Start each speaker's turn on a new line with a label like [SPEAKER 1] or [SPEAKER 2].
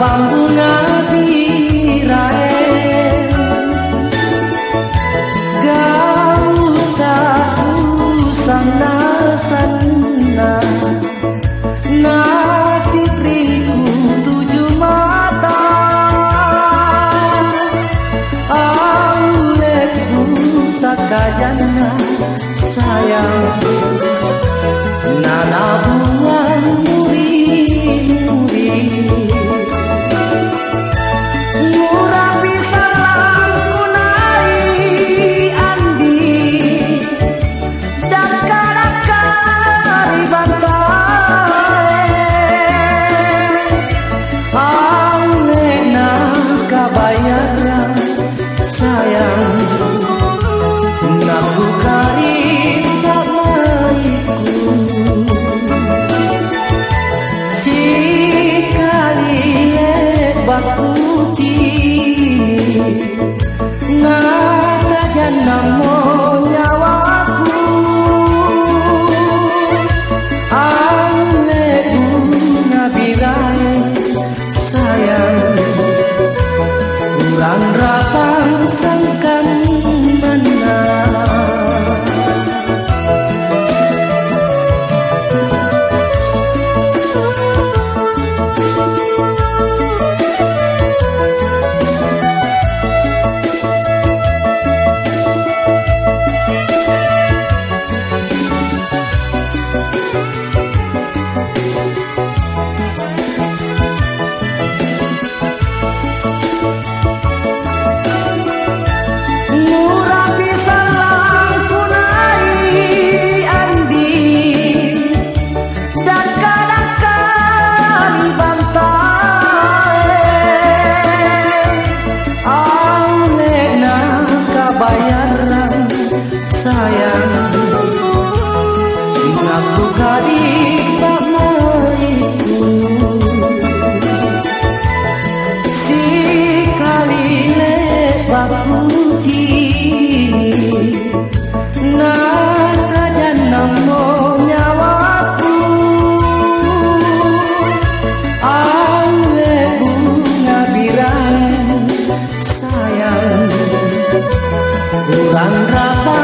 [SPEAKER 1] Bunga birae gau tahu sana nati riku tujuh mata auleku tak kajana sayang nana buang muri namo nyawaku ale bunga birae sayang urang rapang sangkan mana sayang ngaku kali tak maiku si kali lebat putih nata namo nyawaku ale bunga birae sayang urang rapa